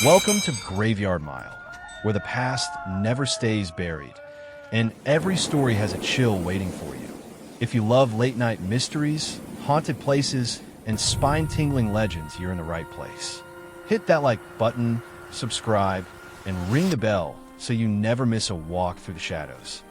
Welcome to Graveyard Mile, where the past never stays buried, and every story has a chill waiting for you. If you love late-night mysteries, haunted places, and spine-tingling legends, you're in the right place. Hit that like button, subscribe, and ring the bell so you never miss a walk through the shadows.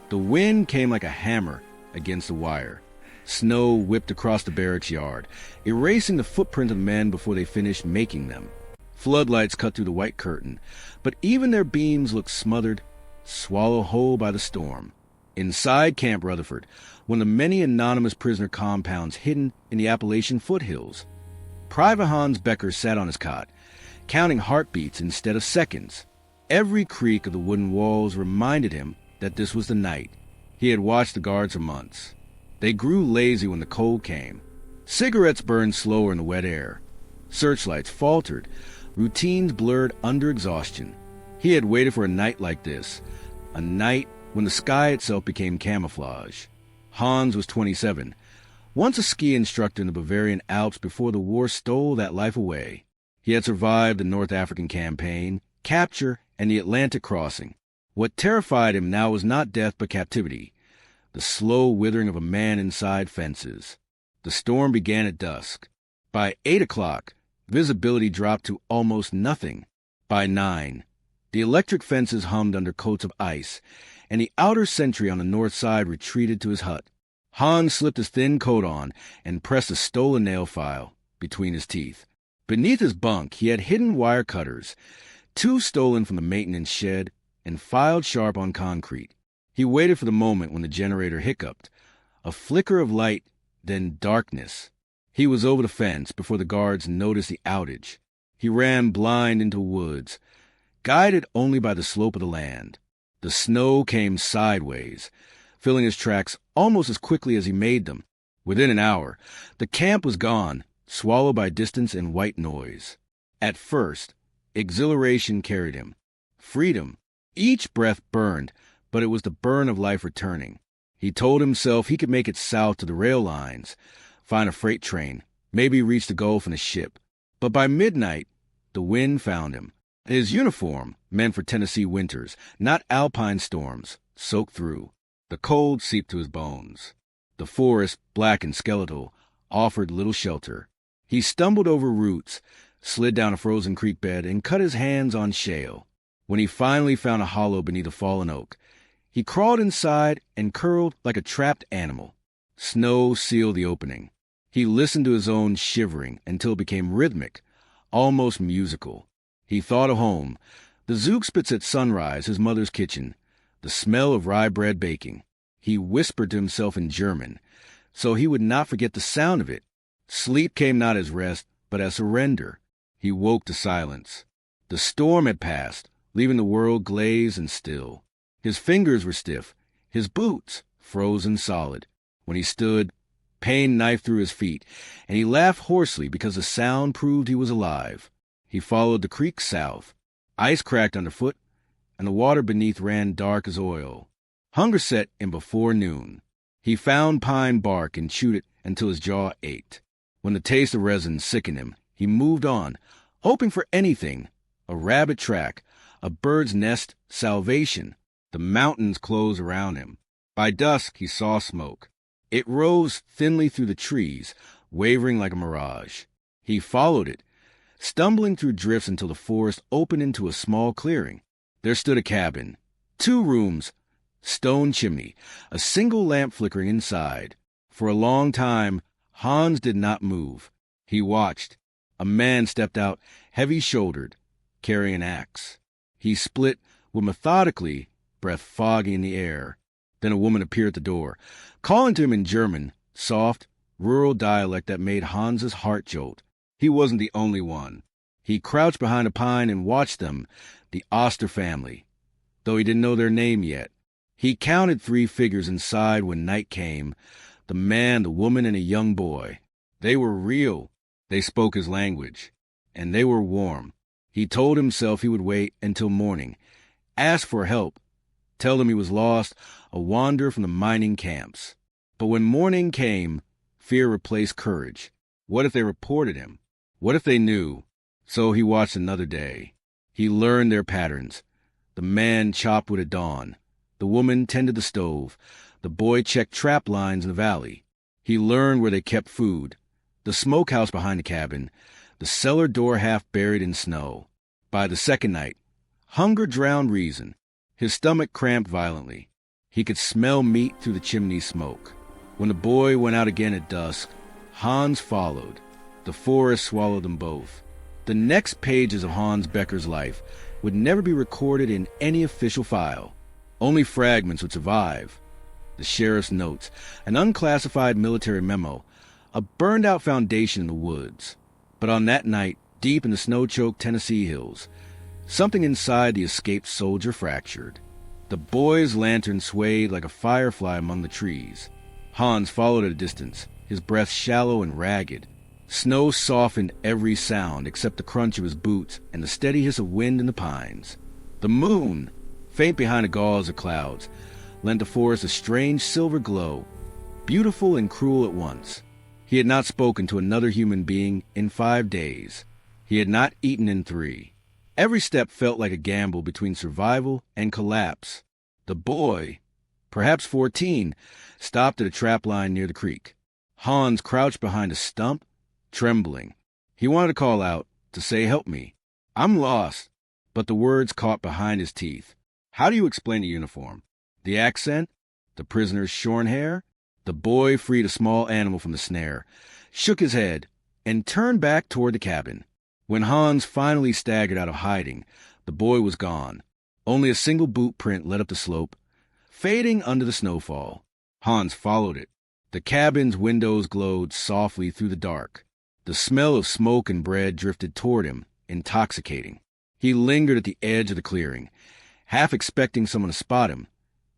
The wind came like a hammer against the wire. Snow whipped across the barracks yard, erasing the footprint of men before they finished making them. Floodlights cut through the white curtain, but even their beams looked smothered, swallowed whole by the storm. Inside Camp Rutherford, one of the many anonymous prisoner compounds hidden in the Appalachian foothills, Private Hans Becker sat on his cot, counting heartbeats instead of seconds. Every creak of the wooden walls reminded him that this was the night. He had watched the guards for months. They grew lazy when the cold came. Cigarettes burned slower in the wet air. Searchlights faltered. Routines blurred under exhaustion. He had waited for a night like this, a night when the sky itself became camouflage. Hans was 27, once a ski instructor in the Bavarian Alps before the war stole that life away. He had survived the North African campaign, capture, and the Atlantic crossing. What terrified him now was not death but captivity, the slow withering of a man inside fences. The storm began at dusk. By 8 o'clock, visibility dropped to almost nothing. By 9, the electric fences hummed under coats of ice, and the outer sentry on the north side retreated to his hut. Hans slipped his thin coat on and pressed a stolen nail file between his teeth. Beneath his bunk, he had hidden wire cutters, 2 stolen from the maintenance shed and filed sharp on concrete. He waited for the moment when the generator hiccuped. A flicker of light, then darkness. He was over the fence before the guards noticed the outage. He ran blind into woods, guided only by the slope of the land. The snow came sideways, filling his tracks almost as quickly as he made them. Within an hour, the camp was gone, swallowed by distance and white noise. At first, exhilaration carried him. Freedom. Each breath burned, but it was the burn of life returning. He told himself he could make it south to the rail lines, find a freight train, maybe reach the Gulf in a ship. But by midnight, the wind found him. His uniform, meant for Tennessee winters, not alpine storms, soaked through. The cold seeped to his bones. The forest, black and skeletal, offered little shelter. He stumbled over roots, slid down a frozen creek bed, and cut his hands on shale. When he finally found a hollow beneath a fallen oak, he crawled inside and curled like a trapped animal. Snow sealed the opening. He listened to his own shivering until it became rhythmic, almost musical. He thought of home, the Zugspitz at sunrise, his mother's kitchen, the smell of rye bread baking. He whispered to himself in German, so he would not forget the sound of it. Sleep came not as rest, but as surrender. He woke to silence. The storm had passed, leaving the world glazed and still. His fingers were stiff, his boots frozen solid. When he stood, pain knifed through his feet, and he laughed hoarsely because the sound proved he was alive. He followed the creek south. Ice cracked underfoot, and the water beneath ran dark as oil. Hunger set in before noon. He found pine bark and chewed it until his jaw ached. When the taste of resin sickened him, he moved on, hoping for anything, a rabbit track, a bird's nest, salvation. The mountains closed around him. By dusk, he saw smoke. It rose thinly through the trees, wavering like a mirage. He followed it, stumbling through drifts until the forest opened into a small clearing. There stood a cabin, 2 rooms, stone chimney, a single lamp flickering inside. For a long time, Hans did not move. He watched. A man stepped out, heavy-shouldered, carrying an axe. He split with methodically, breath foggy in the air. Then a woman appeared at the door, calling to him in German, soft, rural dialect that made Hans's heart jolt. He wasn't the only one. He crouched behind a pine and watched them, the Oster family, though he didn't know their name yet. He counted 3 figures inside when night came, the man, the woman, and a young boy. They were real. They spoke his language, and they were warm. He told himself he would wait until morning, ask for help, tell them he was lost, a wanderer from the mining camps. But when morning came, fear replaced courage. What if they reported him? What if they knew? So he watched another day. He learned their patterns. The man chopped wood at dawn. The woman tended the stove. The boy checked trap lines in the valley. He learned where they kept food. The smokehouse behind the cabin. The cellar door half buried in snow. By the second night, hunger drowned reason. His stomach cramped violently. He could smell meat through the chimney smoke. When the boy went out again at dusk, Hans followed. The forest swallowed them both. The next pages of Hans Becker's life would never be recorded in any official file. Only fragments would survive. The sheriff's notes, an unclassified military memo, a burned-out foundation in the woods. But on that night, deep in the snow-choked Tennessee hills, something inside the escaped soldier fractured. The boy's lantern swayed like a firefly among the trees. Hans followed at a distance, his breath shallow and ragged. Snow softened every sound except the crunch of his boots and the steady hiss of wind in the pines. The moon, faint behind a gauze of clouds, lent the forest a strange silver glow, beautiful and cruel at once. He had not spoken to another human being in 5 days. He had not eaten in 3. Every step felt like a gamble between survival and collapse. The boy, perhaps 14, stopped at a trap line near the creek. Hans crouched behind a stump, trembling. He wanted to call out, to say, "Help me. I'm lost." But the words caught behind his teeth. How do you explain the uniform? The accent? The prisoner's shorn hair? The boy freed a small animal from the snare, shook his head, and turned back toward the cabin. When Hans finally staggered out of hiding, the boy was gone. Only a single boot print led up the slope, fading under the snowfall. Hans followed it. The cabin's windows glowed softly through the dark. The smell of smoke and bread drifted toward him, intoxicating. He lingered at the edge of the clearing, half expecting someone to spot him,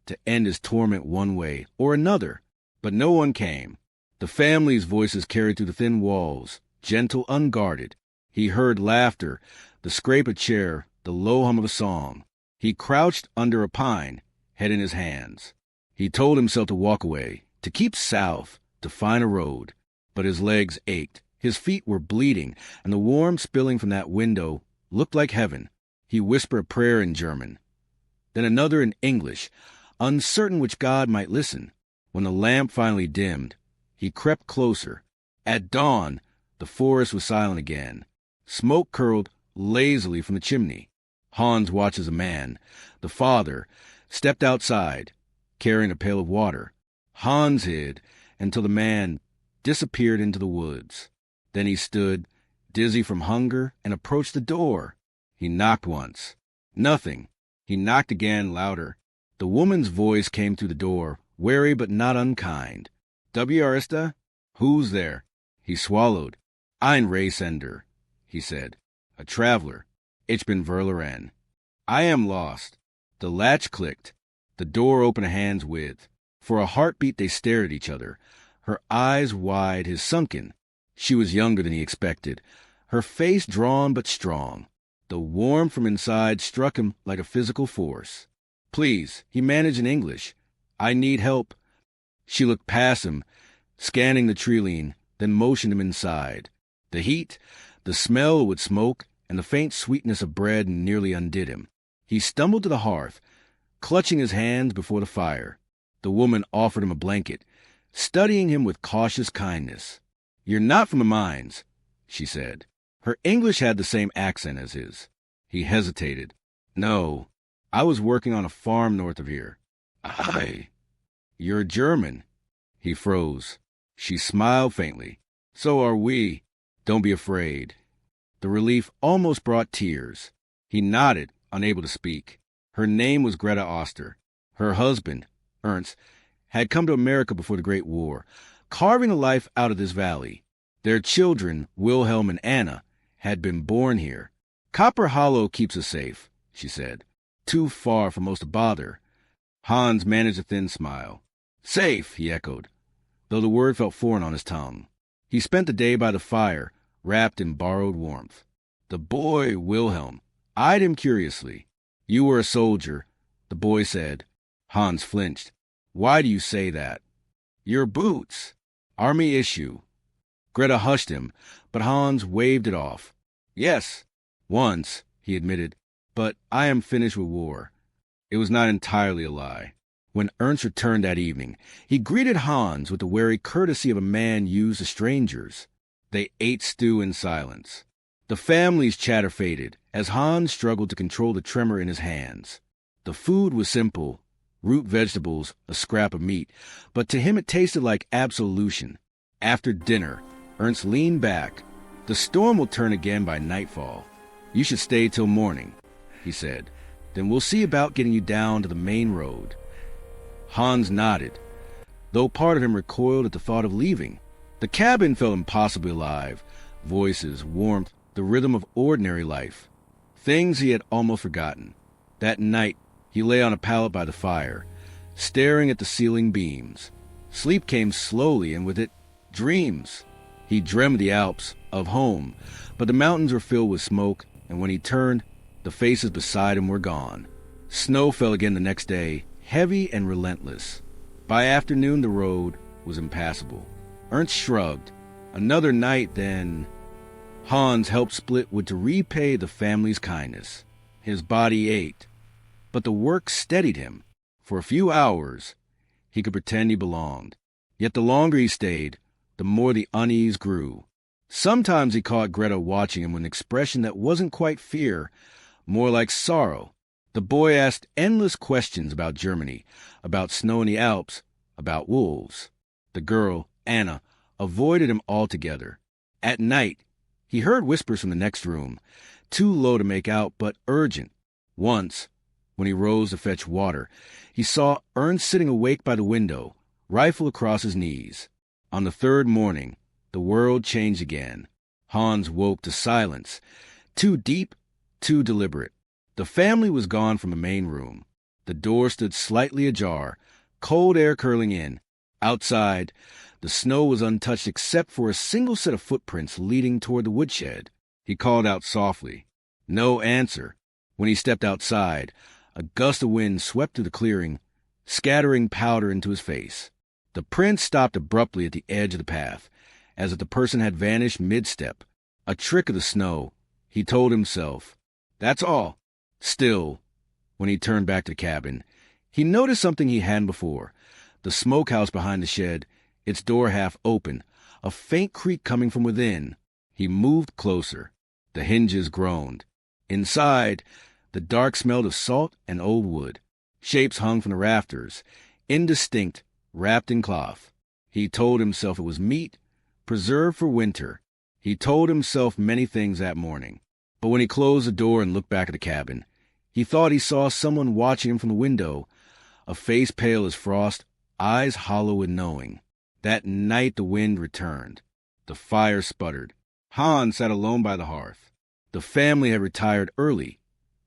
to end his torment one way or another. But no one came. The family's voices carried through the thin walls, gentle, unguarded. He heard laughter, the scrape of a chair, the low hum of a song. He crouched under a pine, head in his hands. He told himself to walk away, to keep south, to find a road. But his legs ached, his feet were bleeding, and the warmth spilling from that window looked like heaven. He whispered a prayer in German, then another in English, uncertain which God might listen. When the lamp finally dimmed, he crept closer. At dawn, the forest was silent again. Smoke curled lazily from the chimney. Hans watched as a man, the father, stepped outside, carrying a pail of water. Hans hid until the man disappeared into the woods. Then he stood, dizzy from hunger, and approached the door. He knocked once. Nothing. He knocked again, louder. The woman's voice came through the door, wary but not unkind. "W.R. ist da? Who's there?" He swallowed. "Ein Reisender," he said. "A traveler. Ich bin Verloren. I am lost." The latch clicked. The door opened a hand's width. For a heartbeat they stared at each other, her eyes wide, his sunken. She was younger than he expected, her face drawn but strong. The warmth from inside struck him like a physical force. "Please," he managed in English. "I need help." She looked past him, scanning the treeline, then motioned him inside. The heat, the smell of wood smoke, and the faint sweetness of bread nearly undid him. He stumbled to the hearth, clutching his hands before the fire. The woman offered him a blanket, studying him with cautious kindness. "You're not from the mines," she said. Her English had the same accent as his. He hesitated. "No, I was working on a farm north of here." "You're German." He froze. She smiled faintly. "So are we. Don't be afraid." The relief almost brought tears. He nodded, unable to speak. Her name was Greta Oster. Her husband, Ernst, had come to America before the Great War, carving a life out of this valley. Their children, Wilhelm and Anna, had been born here. "Copper Hollow keeps us safe," she said. "Too far for most to bother." Hans managed a thin smile. "Safe," he echoed, though the word felt foreign on his tongue. He spent the day by the fire, wrapped in borrowed warmth. The boy, Wilhelm, eyed him curiously. "You were a soldier," the boy said. Hans flinched. "Why do you say that?" "Your boots. Army issue." Greta hushed him, but Hans waved it off. "Yes, once," he admitted. but I am finished with war. It was not entirely a lie. When Ernst returned that evening, he greeted Hans with the wary courtesy of a man used to strangers. They ate stew in silence. The family's chatter faded as Hans struggled to control the tremor in his hands. The food was simple, root vegetables, a scrap of meat, but to him it tasted like absolution. After dinner, Ernst leaned back. The storm will turn again by nightfall. You should stay till morning, he said. Then we'll see about getting you down to the main road. Hans nodded, though part of him recoiled at the thought of leaving. The cabin felt impossibly alive. Voices, warmth, the rhythm of ordinary life. Things he had almost forgotten. That night, he lay on a pallet by the fire, staring at the ceiling beams. Sleep came slowly, and with it, dreams. He dreamed the Alps, of home, but the mountains were filled with smoke, and when he turned, the faces beside him were gone. Snow fell again the next day, heavy and relentless. By afternoon, the road was impassable. Ernst shrugged. Another night, then. Hans helped split wood to repay the family's kindness. His body ached, but the work steadied him. For a few hours, he could pretend he belonged. Yet the longer he stayed, the more the unease grew. Sometimes he caught Greta watching him with an expression that wasn't quite fear, more like sorrow. The boy asked endless questions about Germany, about snow in the Alps, about wolves. The girl, Anna, avoided him altogether. At night, he heard whispers from the next room, too low to make out, but urgent. Once, when he rose to fetch water, he saw Ernst sitting awake by the window, rifle across his knees. On the third morning, the world changed again. Hans woke to silence, too deep, too deliberate. The family was gone from the main room. The door stood slightly ajar, cold air curling in. Outside, the snow was untouched except for a single set of footprints leading toward the woodshed. He called out softly. No answer. When he stepped outside, a gust of wind swept through the clearing, scattering powder into his face. The prince stopped abruptly at the edge of the path, as if the person had vanished mid-step. A trick of the snow, he told himself. That's all. Still, when he turned back to the cabin, he noticed something he hadn't before. The smokehouse behind the shed, its door half open, a faint creak coming from within. He moved closer. The hinges groaned. Inside, the dark smelled of salt and old wood. Shapes hung from the rafters, indistinct, wrapped in cloth. He told himself it was meat, preserved for winter. He told himself many things that morning. But when he closed the door and looked back at the cabin, he thought he saw someone watching him from the window, a face pale as frost, eyes hollow with knowing. That night the wind returned. The fire sputtered. Hans sat alone by the hearth. The family had retired early,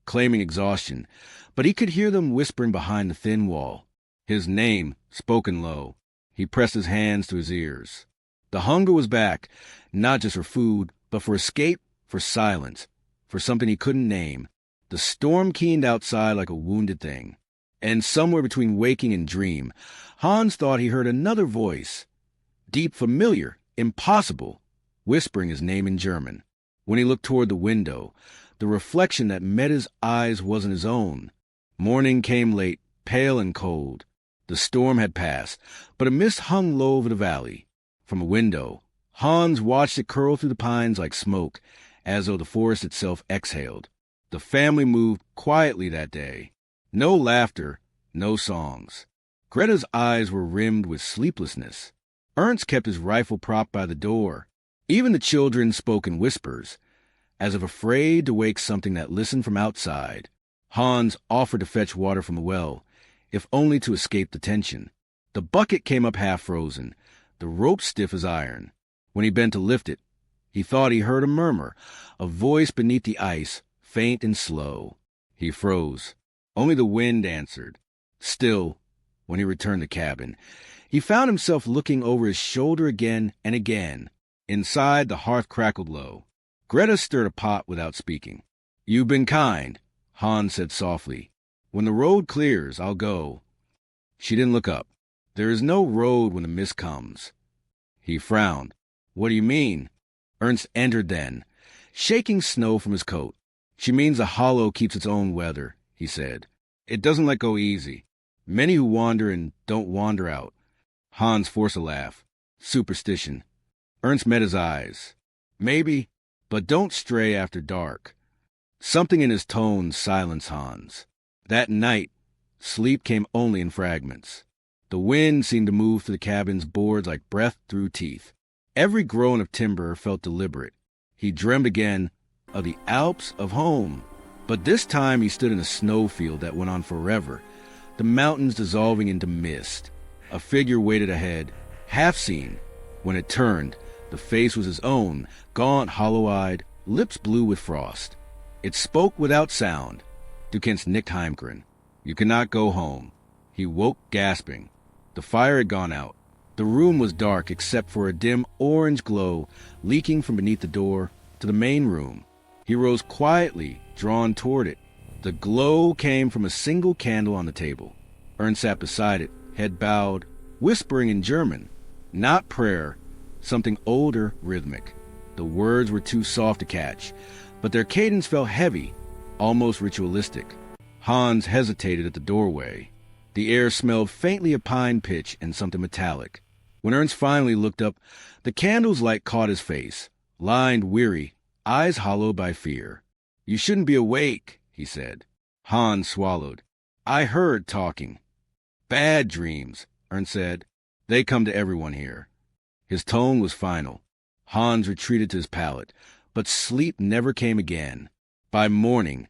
claiming exhaustion, but he could hear them whispering behind the thin wall. His name, spoken low. He pressed his hands to his ears. The hunger was back, not just for food, but for escape, for silence, for something he couldn't name. The storm keened outside like a wounded thing. And somewhere between waking and dream, Hans thought he heard another voice, deep, familiar, impossible, whispering his name in German. When he looked toward the window, the reflection that met his eyes wasn't his own. Morning came late, pale and cold. The storm had passed, but a mist hung low over the valley. From a window, Hans watched it curl through the pines like smoke, as though the forest itself exhaled. The family moved quietly that day. No laughter, no songs. Greta's eyes were rimmed with sleeplessness. Ernst kept his rifle propped by the door. Even the children spoke in whispers, as if afraid to wake something that listened from outside. Hans offered to fetch water from the well, if only to escape the tension. The bucket came up half frozen, the rope stiff as iron. When he bent to lift it, he thought he heard a murmur, a voice beneath the ice, faint and slow. He froze. Only the wind answered. Still, when he returned to the cabin, he found himself looking over his shoulder again and again. Inside, the hearth crackled low. Greta stirred a pot without speaking. You've been kind, Hans said softly. When the road clears, I'll go. She didn't look up. There is no road when the mist comes. He frowned. What do you mean? Ernst entered then, shaking snow from his coat. She means the hollow keeps its own weather, he said. It doesn't let go easy. Many who wander and don't wander out. Hans forced a laugh. Superstition. Ernst met his eyes. Maybe, but don't stray after dark. Something in his tone silenced Hans. That night, sleep came only in fragments. The wind seemed to move through the cabin's boards like breath through teeth. Every groan of timber felt deliberate. He dreamed again of the Alps of home. But this time he stood in a snowfield that went on forever, the mountains dissolving into mist. A figure waited ahead, half seen. When it turned, the face was his own, gaunt, hollow-eyed, lips blue with frost. It spoke without sound. Du kannst nicht heimkehren. You cannot go home. He woke gasping. The fire had gone out. The room was dark except for a dim orange glow leaking from beneath the door to the main room. He rose quietly, drawn toward it. The glow came from a single candle on the table. Ernst sat beside it, head bowed, whispering in German. Not prayer, something older, rhythmic. The words were too soft to catch, but their cadence felt heavy, almost ritualistic. Hans hesitated at the doorway. The air smelled faintly of pine pitch and something metallic. When Ernst finally looked up, the candle's light caught his face, lined, weary, eyes hollowed by fear. You shouldn't be awake, he said. Hans swallowed. I heard talking. Bad dreams, Ernst said. They come to everyone here. His tone was final. Hans retreated to his pallet, but sleep never came again. By morning,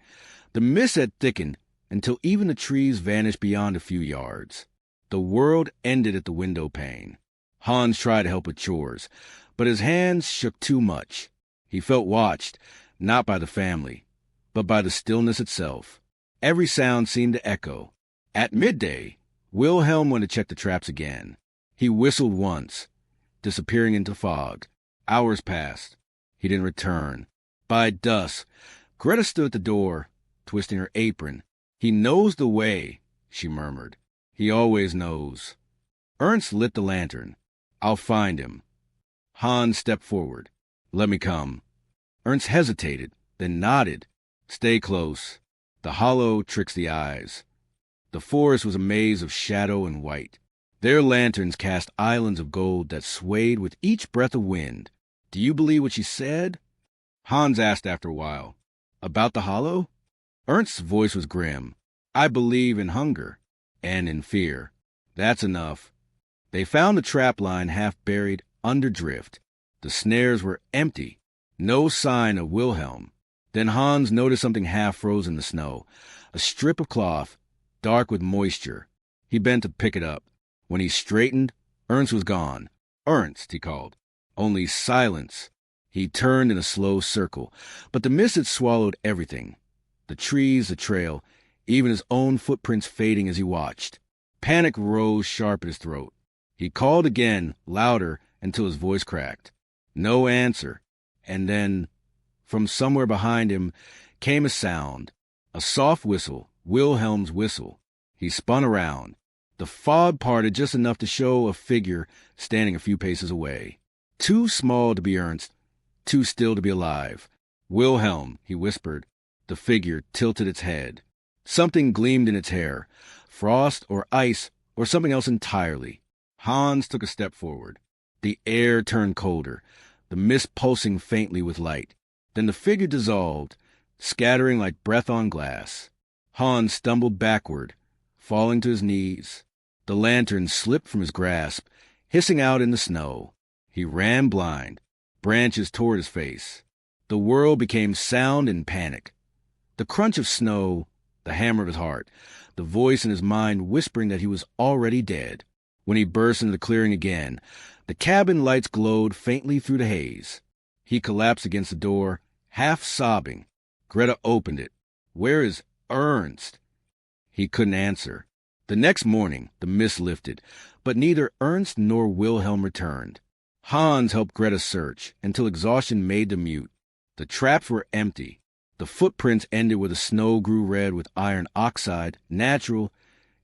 the mist had thickened until even the trees vanished beyond a few yards. The world ended at the window pane. Hans tried to help with chores, but his hands shook too much. He felt watched, not by the family, but by the stillness itself. Every sound seemed to echo. At midday, Wilhelm went to check the traps again. He whistled once, disappearing into fog. Hours passed. He didn't return. By dusk, Greta stood at the door, twisting her apron. He knows the way, she murmured. He always knows. Ernst lit the lantern. I'll find him. Hans stepped forward. Let me come. Ernst hesitated, then nodded. Stay close. The hollow tricks the eyes. The forest was a maze of shadow and white. Their lanterns cast islands of gold that swayed with each breath of wind. Do you believe what she said? Hans asked after a while. About the hollow? Ernst's voice was grim. I believe in hunger and in fear. That's enough. They found the trap line half buried under drift. The snares were empty. No sign of Wilhelm. Then Hans noticed something half frozen in the snow. A strip of cloth, dark with moisture. He bent to pick it up. When he straightened, Ernst was gone. Ernst, he called. Only silence. He turned in a slow circle, but the mist had swallowed everything. The trees, the trail, even his own footprints fading as he watched. Panic rose sharp at his throat. He called again, louder, until his voice cracked. No answer. And then, from somewhere behind him, came a sound. A soft whistle, Wilhelm's whistle. He spun around. The fog parted just enough to show a figure standing a few paces away. Too small to be Ernst, too still to be alive. Wilhelm, he whispered. The figure tilted its head. Something gleamed in its hair. Frost or ice or something else entirely. Hans took a step forward. The air turned colder, the mist pulsing faintly with light. Then the figure dissolved, scattering like breath on glass. Hans stumbled backward, falling to his knees. The lantern slipped from his grasp, hissing out in the snow. He ran blind, branches toward his face. The world became sound and panic. The crunch of snow, the hammer of his heart, the voice in his mind whispering that he was already dead. When he burst into the clearing again, the cabin lights glowed faintly through the haze. He collapsed against the door, half sobbing. Greta opened it. Where is Ernst? He couldn't answer. The next morning, the mist lifted, but neither Ernst nor Wilhelm returned. Hans helped Greta search until exhaustion made them mute. The traps were empty. The footprints ended where the snow grew red with iron oxide, natural,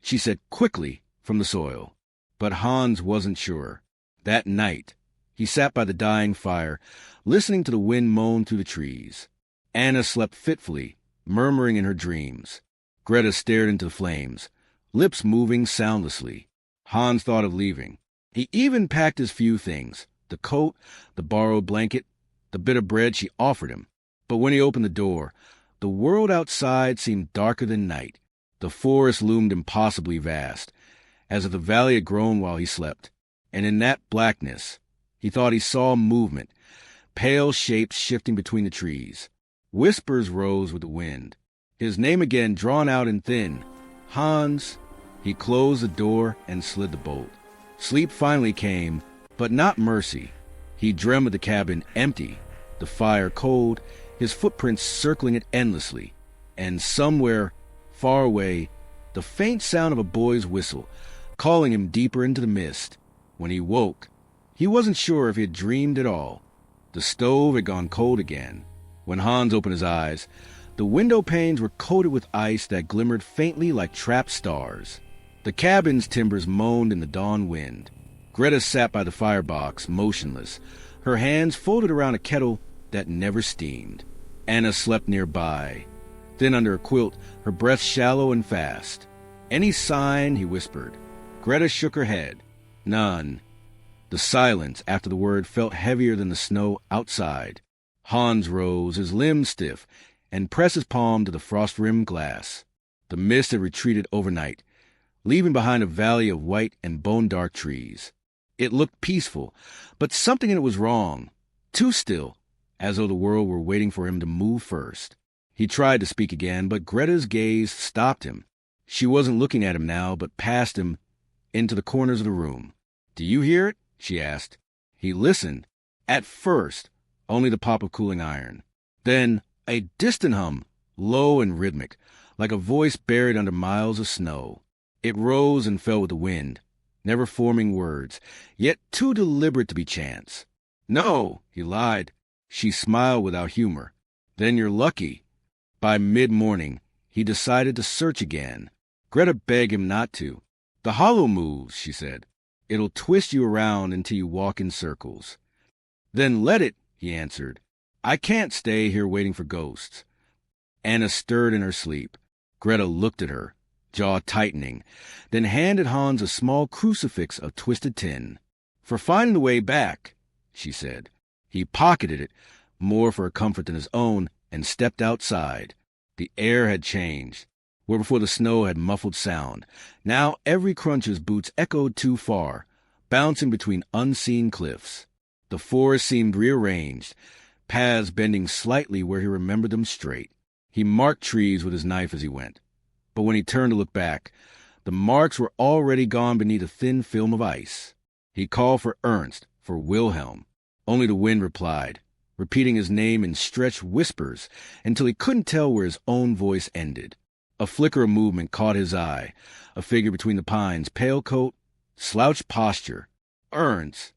she said quickly, from the soil. But Hans wasn't sure. That night, he sat by the dying fire, listening to the wind moan through the trees. Anna slept fitfully, murmuring in her dreams. Greta stared into the flames, lips moving soundlessly. Hans thought of leaving. He even packed his few things, the coat, the borrowed blanket, the bit of bread she offered him. But when he opened the door, the world outside seemed darker than night. The forest loomed impossibly vast, as if the valley had grown while he slept. And in that blackness, he thought he saw movement, pale shapes shifting between the trees. Whispers rose with the wind. His name again drawn out and thin. Hans. He closed the door and slid the bolt. Sleep finally came, but not mercy. He dreamed of the cabin empty, the fire cold, his footprints circling it endlessly, and somewhere, far away, the faint sound of a boy's whistle, calling him deeper into the mist. When he woke, he wasn't sure if he had dreamed at all. The stove had gone cold again. When Hans opened his eyes, the window panes were coated with ice that glimmered faintly like trapped stars. The cabin's timbers moaned in the dawn wind. Greta sat by the firebox, motionless, her hands folded around a kettle that never steamed. Anna slept nearby. Then under a quilt, her breath shallow and fast. "Any sign?" he whispered. Greta shook her head. "None." The silence after the word felt heavier than the snow outside. Hans rose, his limbs stiff, and pressed his palm to the frost-rimmed glass. The mist had retreated overnight, leaving behind a valley of white and bone-dark trees. It looked peaceful, but something in it was wrong. Too still, as though the world were waiting for him to move first. He tried to speak again, but Greta's gaze stopped him. She wasn't looking at him now, but past him, into the corners of the room. "Do you hear it?" she asked. He listened. At first, only the pop of cooling iron. Then, a distant hum, low and rhythmic, like a voice buried under miles of snow. It rose and fell with the wind, never forming words, yet too deliberate to be chance. "No," he lied. She smiled without humor. "Then you're lucky." By mid-morning, he decided to search again. Greta begged him not to. "The hollow moves," she said. "It'll twist you around until you walk in circles." "Then let it," he answered. "I can't stay here waiting for ghosts." Anna stirred in her sleep. Greta looked at her, jaw tightening, then handed Hans a small crucifix of twisted tin. "For finding the way back," she said. He pocketed it, more for a comfort than his own, and stepped outside. The air had changed. Where before the snow had muffled sound, now every crunch of his boots echoed too far, bouncing between unseen cliffs. The forest seemed rearranged, paths bending slightly where he remembered them straight. He marked trees with his knife as he went. But when he turned to look back, the marks were already gone beneath a thin film of ice. He called for Ernst, for Wilhelm. Only the wind replied, repeating his name in stretched whispers until he couldn't tell where his own voice ended. A flicker of movement caught his eye, a figure between the pines, pale coat, slouched posture. "Ernst!"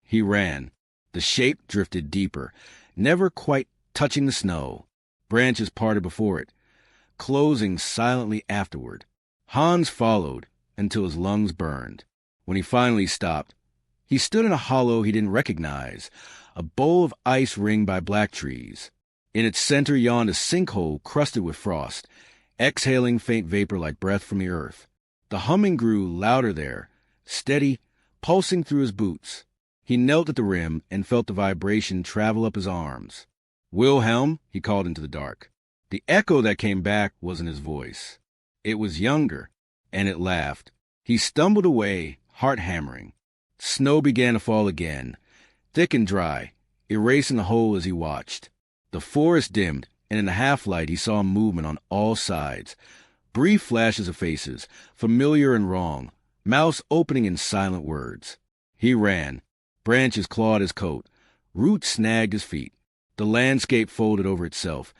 He ran. The shape drifted deeper, never quite touching the snow. Branches parted before it, closing silently afterward. Hans followed until his lungs burned. When he finally stopped, he stood in a hollow he didn't recognize, a bowl of ice ringed by black trees. In its center yawned a sinkhole crusted with frost, exhaling faint vapor like breath from the earth. The humming grew louder there, steady, pulsing through his boots. He knelt at the rim and felt the vibration travel up his arms. "Wilhelm," he called into the dark. The echo that came back wasn't his voice. It was younger, and it laughed. He stumbled away, heart hammering. Snow began to fall again, thick and dry, erasing the hole as he watched. The forest dimmed, and in the half-light he saw movement on all sides. Brief flashes of faces, familiar and wrong, mouths opening in silent words. He ran. Branches clawed his coat. Roots snagged his feet. The landscape folded over itself,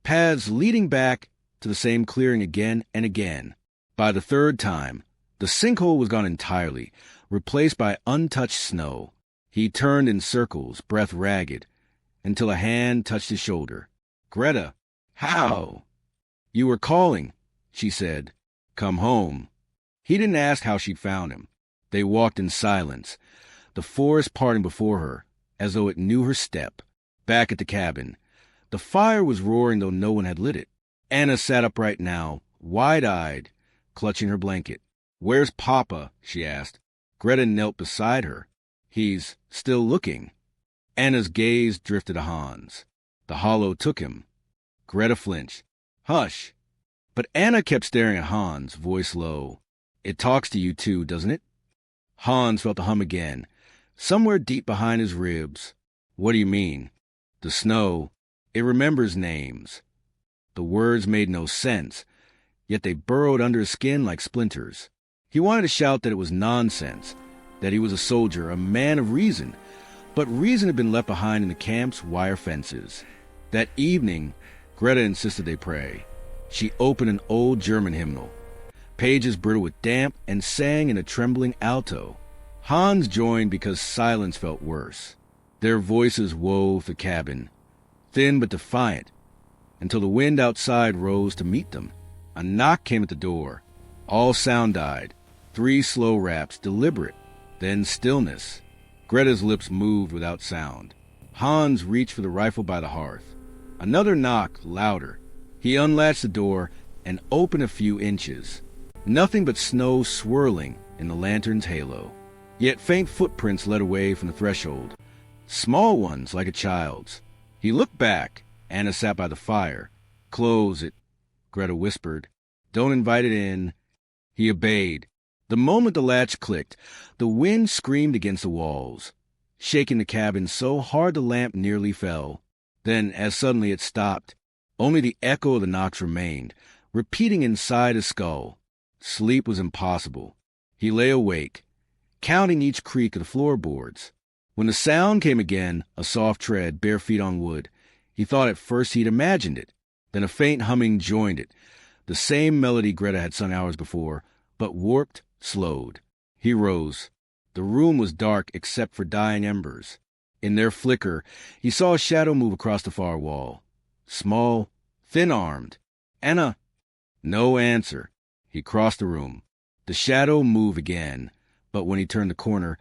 paths leading back to the same clearing again and again. By the third time, the sinkhole was gone entirely, replaced by untouched snow. He turned in circles, breath ragged, until a hand touched his shoulder. "Greta, how?" "You were calling," she said. "Come home." He didn't ask how she'd found him. They walked in silence, the forest parting before her, as though it knew her step. Back at the cabin, The fire was roaring, though no one had lit it. Anna sat upright now, wide-eyed, clutching her blanket. "Where's Papa?" she asked. Greta knelt beside her. "He's still looking." Anna's gaze drifted to Hans. The hollow took him. Greta flinched. "Hush." But Anna kept staring at Hans, voice low. "It talks to you too, doesn't it?" Hans felt the hum again, somewhere deep behind his ribs. "What do you mean?" "The snow. It remembers names." The words made no sense, yet they burrowed under his skin like splinters. He wanted to shout that it was nonsense, that he was a soldier, a man of reason, but reason had been left behind in the camp's wire fences. That evening, Greta insisted they pray. She opened an old German hymnal, pages brittle with damp, and sang in a trembling alto. Hans joined because silence felt worse. Their voices wove the cabin, thin but defiant, until the wind outside rose to meet them. A knock came at the door. All sound died. 3 slow raps, deliberate, then stillness. Greta's lips moved without sound. Hans reached for the rifle by the hearth. Another knock, louder. He unlatched the door and opened a few inches. Nothing but snow swirling in the lantern's halo. Yet faint footprints led away from the threshold, small ones like a child's. He looked back. Anna sat by the fire. "Close it," Greta whispered. "Don't invite it in." He obeyed. The moment the latch clicked, the wind screamed against the walls, shaking the cabin so hard the lamp nearly fell. Then, as suddenly, it stopped. Only the echo of the knocks remained, repeating inside his skull. Sleep was impossible. He lay awake, counting each creak of the floorboards. When the sound came again, a soft tread, bare feet on wood, he thought at first he'd imagined it. Then a faint humming joined it, the same melody Greta had sung hours before, but warped, slowed. He rose. The room was dark except for dying embers. In their flicker, he saw a shadow move across the far wall. Small, thin-armed. "Anna!" No answer. He crossed the room. The shadow moved again, but when he turned the corner,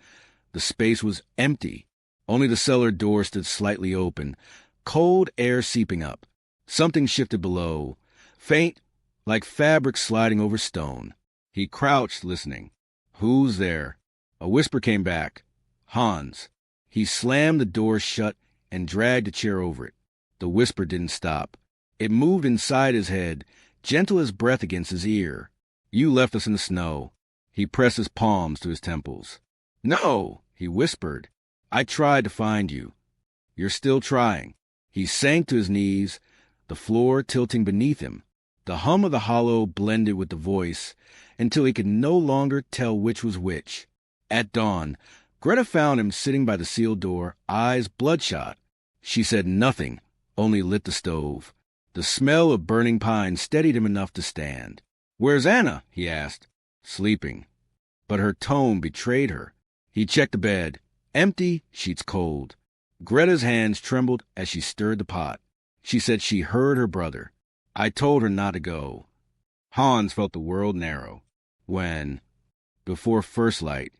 the space was empty. Only the cellar door stood slightly open, cold air seeping up. Something shifted below, faint, like fabric sliding over stone. He crouched, listening. "Who's there?" A whisper came back. "Hans." He slammed the door shut and dragged a chair over it. The whisper didn't stop. It moved inside his head, gentle as breath against his ear. "You left us in the snow." He pressed his palms to his temples. "No," he whispered. "I tried to find you. You're still trying." He sank to his knees, the floor tilting beneath him. The hum of the hollow blended with the voice until he could no longer tell which was which. At dawn, Greta found him sitting by the sealed door, eyes bloodshot. She said nothing, only lit the stove. The smell of burning pine steadied him enough to stand. "Where's Anna?" he asked. "Sleeping." But her tone betrayed her. He checked the bed. Empty, sheets cold. Greta's hands trembled as she stirred the pot. She said she heard her brother. "I told her not to go." Hans felt the world narrow. When, before first light,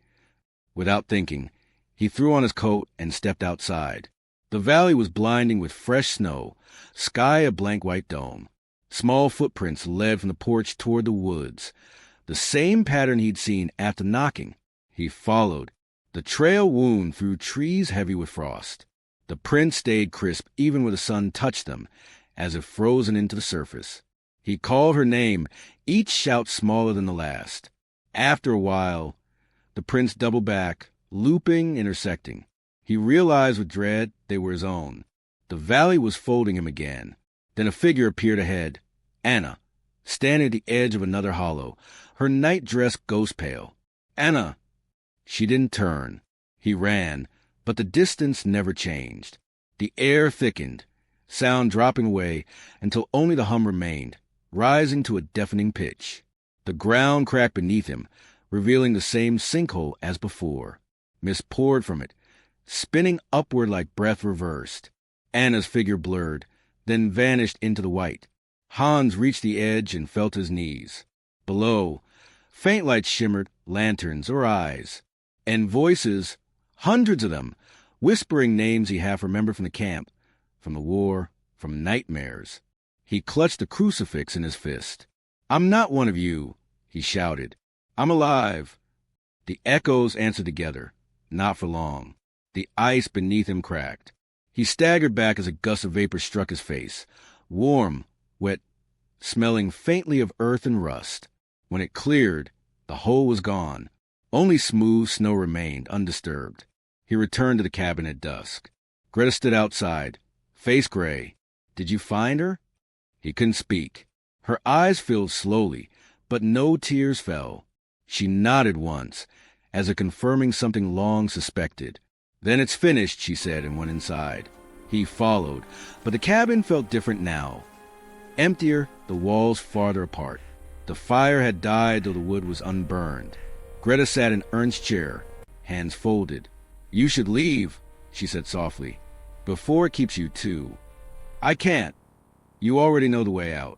without thinking, he threw on his coat and stepped outside. The valley was blinding with fresh snow, sky a blank white dome. Small footprints led from the porch toward the woods, the same pattern he'd seen after knocking. He followed. The trail wound through trees heavy with frost. The prints stayed crisp even where the sun touched them, as if frozen into the surface. He called her name, each shout smaller than the last. After a while, the prints doubled back, looping, intersecting. He realized with dread they were his own. The valley was folding him again. Then a figure appeared ahead. Anna, standing at the edge of another hollow, her night-dress ghost pale. "Anna!" She didn't turn. He ran, but the distance never changed. The air thickened, sound dropping away until only the hum remained, rising to a deafening pitch. The ground cracked beneath him, revealing the same sinkhole as before. Mist poured from it, spinning upward like breath reversed. Anna's figure blurred, then vanished into the white. Hans reached the edge and felt his knees. Below, faint lights shimmered, lanterns or eyes. And voices, hundreds of them, whispering names he half remembered from the camp, from the war, from nightmares. He clutched the crucifix in his fist. "I'm not one of you," he shouted. "I'm alive." The echoes answered together. Not for long. The ice beneath him cracked. He staggered back as a gust of vapor struck his face. Warm, wet, smelling faintly of earth and rust. When it cleared, the hole was gone. Only smooth snow remained, undisturbed. He returned to the cabin at dusk. Greta stood outside, face gray. "Did you find her?" He couldn't speak. Her eyes filled slowly, but no tears fell. She nodded once, as if confirming something long suspected. "Then it's finished," she said, and went inside. He followed, but the cabin felt different now. Emptier, the walls farther apart. The fire had died, though the wood was unburned. Greta sat in Ernst's chair, hands folded. "You should leave," she said softly, "before it keeps you too." "I can't. You already know the way out."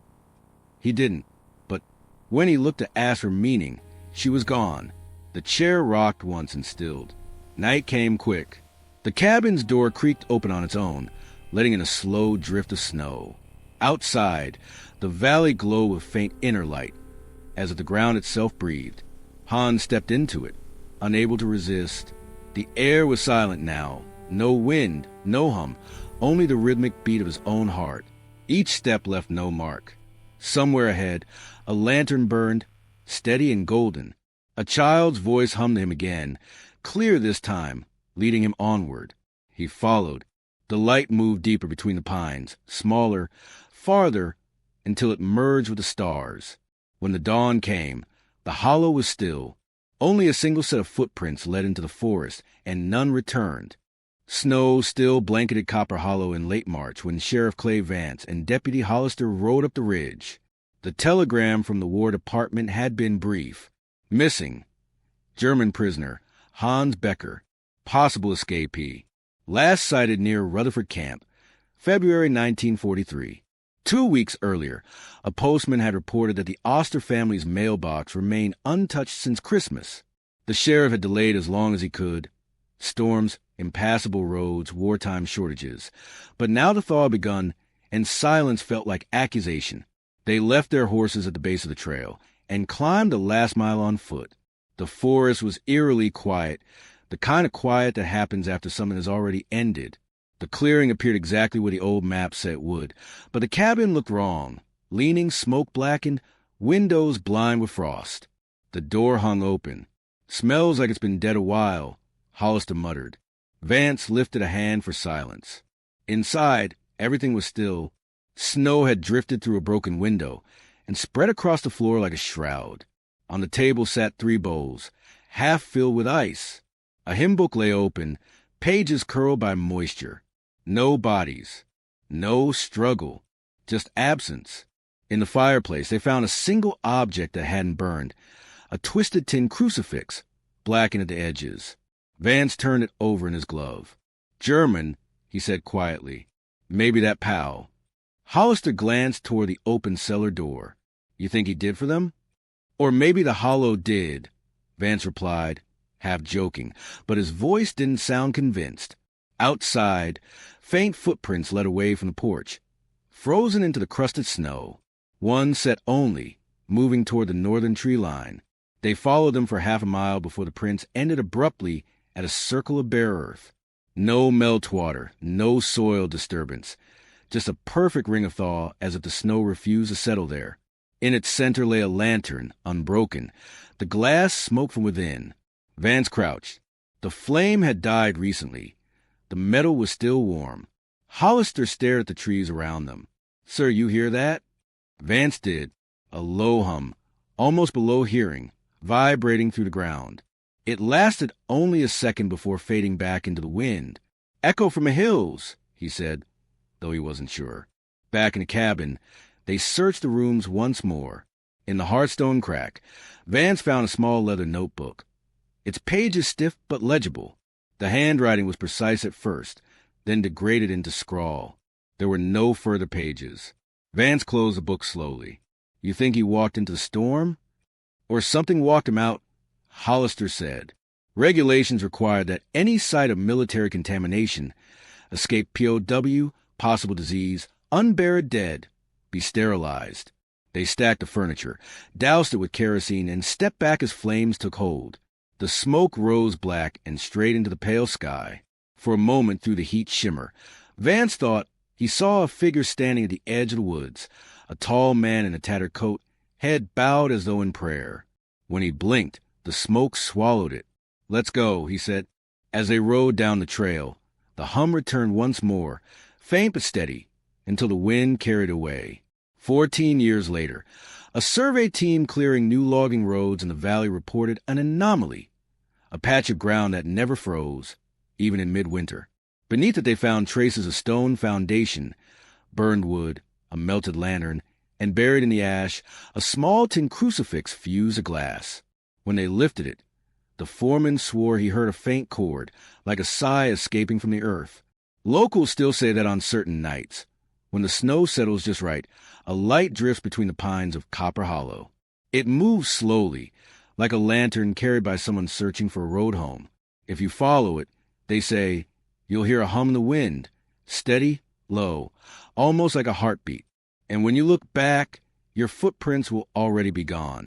He didn't, but when he looked to ask her meaning, she was gone. The chair rocked once and stilled. Night came quick. The cabin's door creaked open on its own, letting in a slow drift of snow. Outside, the valley glowed with faint inner light, as if the ground itself breathed. Hans stepped into it, unable to resist. The air was silent now. No wind, no hum, only the rhythmic beat of his own heart. Each step left no mark. Somewhere ahead, a lantern burned, steady and golden. A child's voice hummed him again, clear this time, leading him onward. He followed. The light moved deeper between the pines, smaller, farther, until it merged with the stars. When the dawn came, the hollow was still. Only a single set of footprints led into the forest, and none returned. Snow still blanketed Copper Hollow in late March when Sheriff Clay Vance and Deputy Hollister rode up the ridge. The telegram from the War Department had been brief. Missing. German prisoner, Hans Becker, possible escapee. Last sighted near Rutherford Camp, February 1943. 2 weeks earlier, a postman had reported that the Oster family's mailbox remained untouched since Christmas. The sheriff had delayed as long as he could. Storms, impassable roads, wartime shortages. But now the thaw had begun, and silence felt like accusation. They left their horses at the base of the trail and climbed the last mile on foot. The forest was eerily quiet, the kind of quiet that happens after something has already ended. The clearing appeared exactly where the old map said it would, but the cabin looked wrong. Leaning, smoke-blackened, windows blind with frost. The door hung open. "Smells like it's been dead a while," Hollister muttered. Vance lifted a hand for silence. Inside, everything was still. Snow had drifted through a broken window and spread across the floor like a shroud. On the table sat 3 bowls, half filled with ice. A hymn book lay open, pages curled by moisture. No bodies. No struggle. Just absence. In the fireplace, they found a single object that hadn't burned, a twisted tin crucifix, blackened at the edges. Vance turned it over in his glove. "German," he said quietly. "Maybe that POW." Hollister glanced toward the open cellar door. "You think he did for them?" "Or maybe the hollow did," Vance replied, half joking, but his voice didn't sound convinced. Outside, faint footprints led away from the porch, frozen into the crusted snow. One set only, moving toward the northern tree line. They followed them for half a mile before the prints ended abruptly at a circle of bare earth. No meltwater, no soil disturbance, just a perfect ring of thaw as if the snow refused to settle there. In its center lay a lantern, unbroken. The glass smoked from within. Vance crouched. The flame had died recently. The metal was still warm. Hollister stared at the trees around them. "Sir, you hear that?" Vance did. A low hum, almost below hearing, vibrating through the ground. It lasted only a second before fading back into the wind. "Echo from the hills," he said, though he wasn't sure. Back in the cabin, they searched the rooms once more. In the hearthstone crack, Vance found a small leather notebook. Its pages stiff but legible. The handwriting was precise at first, then degraded into scrawl. There were no further pages. Vance closed the book slowly. "You think he walked into the storm? Or something walked him out?" Hollister said. Regulations required that any site of military contamination, escaped POW, possible disease, Unburied dead, be sterilized. They stacked the furniture, doused it with kerosene, and stepped back as flames took hold. The smoke rose black and straight into the pale sky. For a moment through the heat shimmer, Vance thought he saw a figure standing at the edge of the woods, a tall man in a tattered coat, head bowed as though in prayer. When he blinked, the smoke swallowed it. "Let's go," he said. As they rode down the trail, the hum returned once more, faint but steady, until the wind carried it away. 14 years later, a survey team clearing new logging roads in the valley reported an anomaly, a patch of ground that never froze, even in midwinter. Beneath it they found traces of stone foundation, burned wood, a melted lantern, and buried in the ash, a small tin crucifix fused to glass. When they lifted it, the foreman swore he heard a faint chord, like a sigh escaping from the earth. Locals still say that on certain nights, when the snow settles just right, a light drifts between the pines of Copper Hollow. It moves slowly, like a lantern carried by someone searching for a road home. If you follow it, they say, you'll hear a hum in the wind, steady, low, almost like a heartbeat. And when you look back, your footprints will already be gone.